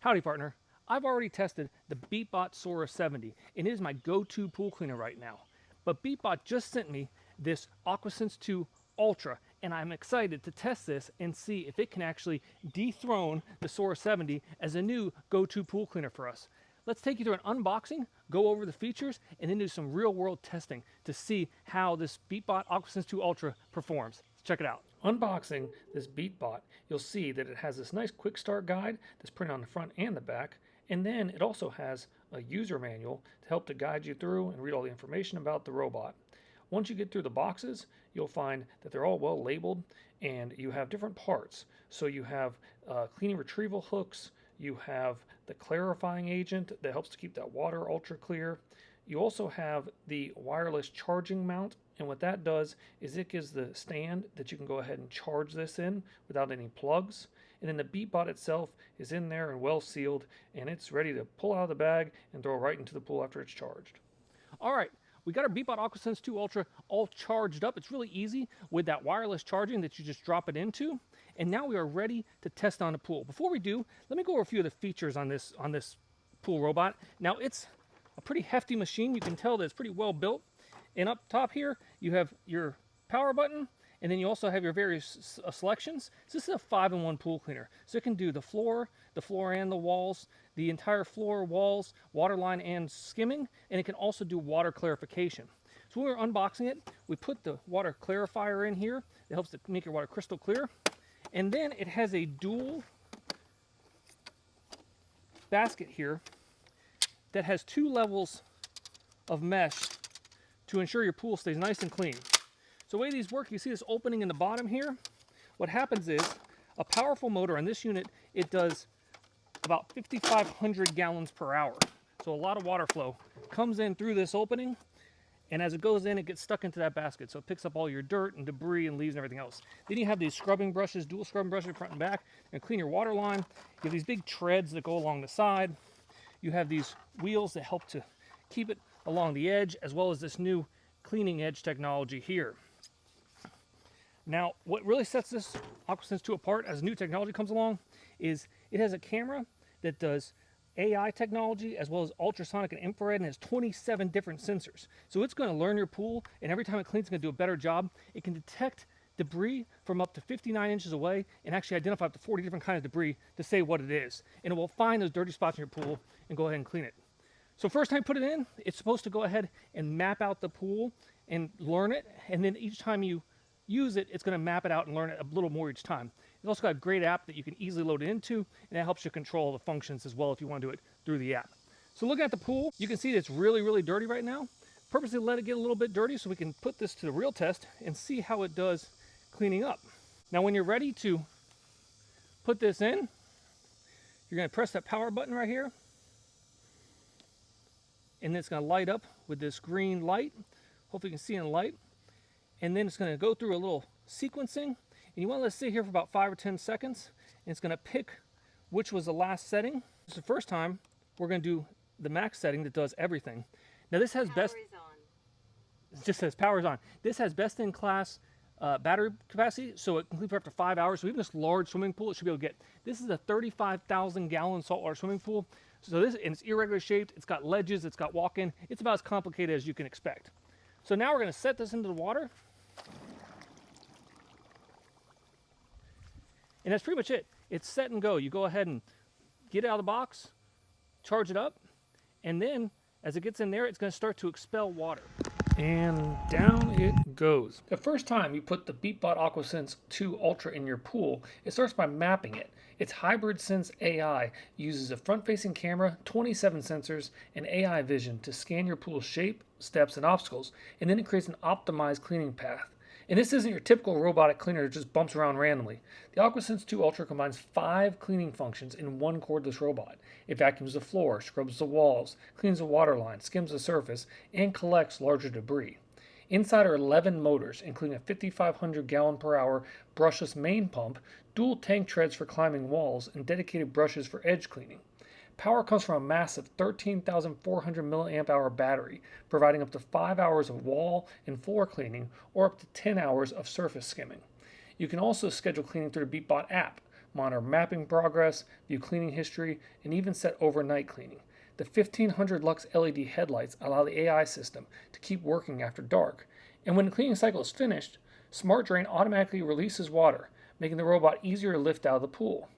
Howdy partner, I've already tested the Beatbot Sora 70 and it is my go-to pool cleaner right now. But Beatbot just sent me this AquaSense 2 Ultra and I'm excited to test this and see if it can actually dethrone the Sora 70 as a new go-to pool cleaner for us. Let's take you through an unboxing, go over the features, and then do some real-world testing to see how this Beatbot AquaSense 2 Ultra performs. Let's check it out. Unboxing this Beatbot, you'll see that it has this nice quick start guide that's printed on the front and the back, and then it also has a user manual to help to guide you through and read all the information about the robot. Once you get through the boxes, you'll find that they're all well labeled and you have different parts. So you have cleaning retrieval hooks, you have the clarifying agent that helps to keep that water ultra clear. You also have the wireless charging mount, and what that does is it gives the stand that you can go ahead and charge this in without any plugs. And then the Beatbot itself is in there and well sealed, and it's ready to pull out of the bag and throw right into the pool after it's charged. All right, we got our Beatbot AquaSense 2 Ultra all charged up. It's really easy with that wireless charging that you just drop it into. And now we are ready to test on the pool. Before we do, let me go over a few of the features on this pool robot. Now it's a pretty hefty machine. You can tell that it's pretty well built. And up top here, you have your power button, and then you also have your various selections. So this is a 5-in-1 pool cleaner. So it can do the floor and the walls, the entire floor, walls, waterline, and skimming, and it can also do water clarification. So when we were unboxing it, we put the water clarifier in here. It helps to make your water crystal clear. And then it has a dual basket here that has 2 levels of mesh to ensure your pool stays nice and clean. So the way these work, you see this opening in the bottom here? What happens is a powerful motor on this unit, it does about 5,500 gallons per hour. So a lot of water flow comes in through this opening, and as it goes in, it gets stuck into that basket. So it picks up all your dirt and debris and leaves and everything else. Then you have these scrubbing brushes, dual scrubbing brushes front and back, and clean your water line. You have these big treads that go along the side. You have these wheels that help to keep it along the edge, as well as this new cleaning edge technology here. Now, what really sets this AquaSense 2 apart as new technology comes along is it has a camera that does AI technology as well as ultrasonic and infrared, and has 27 different sensors. So it's going to learn your pool, and every time it cleans, it's going to do a better job. It can detect debris from up to 59 inches away and actually identify up to 40 different kinds of debris to say what it is. And it will find those dirty spots in your pool and go ahead and clean it. So first time you put it in, it's supposed to go ahead and map out the pool and learn it. And then each time you use it, it's going to map it out and learn it a little more each time. It's also got a great app that you can easily load it into, and that helps you control the functions as well if you want to do it through the app. So looking at the pool, you can see that it's really, really dirty right now. Purposely let it get a little bit dirty so we can put this to the real test and see how it does cleaning up. Now when you're ready to put this in, you're going to press that power button right here, and then it's going to light up with this green light. Hopefully you can see in the light. And then it's going to go through a little sequencing. And you want to let it sit here for about 5 or 10 seconds. And it's going to pick which was the last setting. This is the first time we're going to do the max setting that does everything. Now this has best... It just says power's on. This has best in class battery capacity, so it can clean for up to 5 hours. So even this large swimming pool, it should be able to get. This is a 35,000 gallon saltwater swimming pool. So this, and it's irregular shaped, it's got ledges, it's got walk-in. It's about as complicated as you can expect. So now we're going to set this into the water. And that's pretty much it. It's set and go. You go ahead and get it out of the box, charge it up, and then as it gets in there, it's going to start to expel water. And down it goes. The first time you put the Beatbot AquaSense 2 Ultra in your pool, it starts by mapping it. Its Hybrid Sense AI uses a front-facing camera, 27 sensors, and AI vision to scan your pool's shape, steps, and obstacles, and then it creates an optimized cleaning path. And this isn't your typical robotic cleaner that just bumps around randomly. The AquaSense 2 Ultra combines 5 cleaning functions in one cordless robot. It vacuums the floor, scrubs the walls, cleans the water line, skims the surface, and collects larger debris. Inside are 11 motors, including a 5,500 gallon per hour brushless main pump, dual tank treads for climbing walls, and dedicated brushes for edge cleaning. Power comes from a massive 13,400 milliamp hour battery, providing up to 5 hours of wall and floor cleaning or up to 10 hours of surface skimming. You can also schedule cleaning through the Beatbot app. monitor mapping progress, view cleaning history, and even set overnight cleaning. The 1500 lux LED headlights allow the AI system to keep working after dark. And when the cleaning cycle is finished, Smart Drain automatically releases water, making the robot easier to lift out of the pool.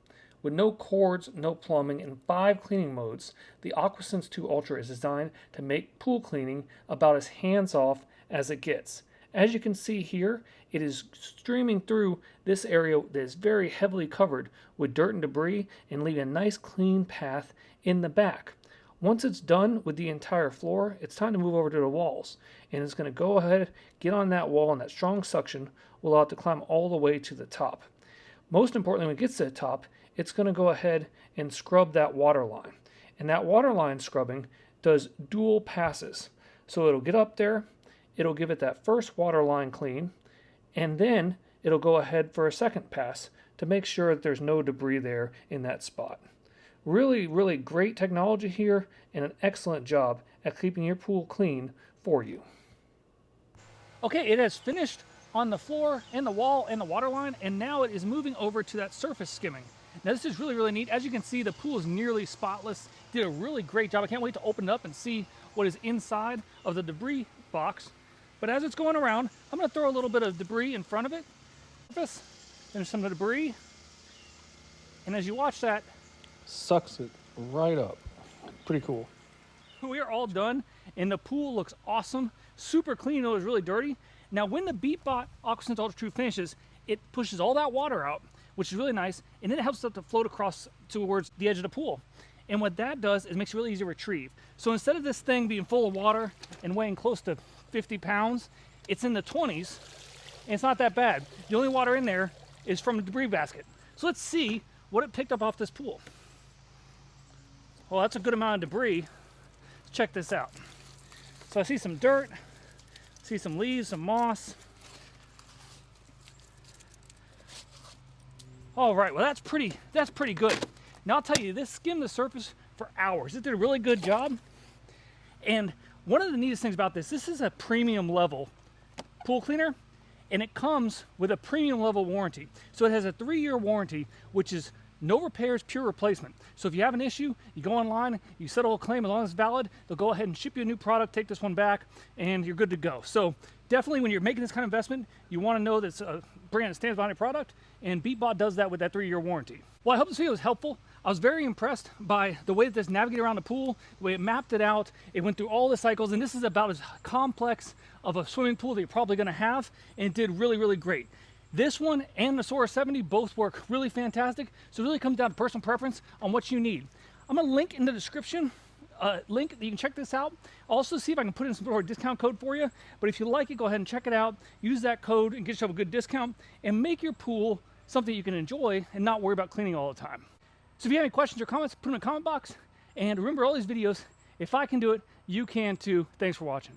With no cords, no plumbing, and 5 cleaning modes, the AquaSense 2 Ultra is designed to make pool cleaning about as hands-off as it gets. As you can see here, it is streaming through this area that is very heavily covered with dirt and debris and leaving a nice clean path in the back. Once it's done with the entire floor, it's time to move over to the walls. And it's going to go ahead, get on that wall, and that strong suction will allow it to climb all the way to the top. Most importantly, when it gets to the top, it's going to go ahead and scrub that water line. And that water line scrubbing does dual passes. So it'll get up there, it'll give it that first water line clean, and then it'll go ahead for a second pass to make sure that there's no debris there in that spot. Really, really great technology here and an excellent job at keeping your pool clean for you. Okay, it has finished on the floor and the wall and the water line, and now it is moving over to that surface skimming. Now this is really, really neat. As you can see, the pool is nearly spotless. Did a really great job. I can't wait to open it up and see what is inside of the debris box. But as it's going around, I'm going to throw a little bit of debris in front of it. There's some debris. And as you watch that, sucks it right up. Pretty cool. We are all done, and the pool looks awesome. Super clean, though it was really dirty. Now, when the Beatbot AquaSense Ultra True finishes, it pushes all that water out, which is really nice, and then it helps it to float across towards the edge of the pool. And what that does is makes it really easy to retrieve. So instead of this thing being full of water and weighing close to 50 pounds, it's in the 20s, and it's not that bad. The only water in there is from the debris basket. So let's see what it picked up off this pool. Well, that's a good amount of debris. Let's check this out. So I see some dirt, see some leaves, some moss. All right, well that's pretty good. Now I'll tell you, this skimmed the surface for hours. It did a really good job. And one of the neatest things about this is a premium level pool cleaner, and it comes with a premium level warranty. So it has a 3-year warranty, which is no repairs, pure replacement. So if you have an issue, you go online, you settle a claim, as long as it's valid, they'll go ahead and ship you a new product, take this one back, and you're good to go. So definitely when you're making this kind of investment, you want to know that it's a brand that stands behind a product, and Beatbot does that with that 3-year warranty. Well, I hope this video was helpful. I was very impressed by the way that this navigated around the pool, the way it mapped it out. It went through all the cycles, and this is about as complex of a swimming pool that you're probably going to have, and it did really, really great. This one and the Sora 70 both work really fantastic, so it really comes down to personal preference on what you need. I'm going to link in the description, link that you can check this out. Also see if I can put in some sort of discount code for you, but if you like it, go ahead and check it out. Use that code and get yourself a good discount, and make your pool something you can enjoy and not worry about cleaning all the time. So if you have any questions or comments, put them in the comment box, and remember all these videos, if I can do it, you can too. Thanks for watching.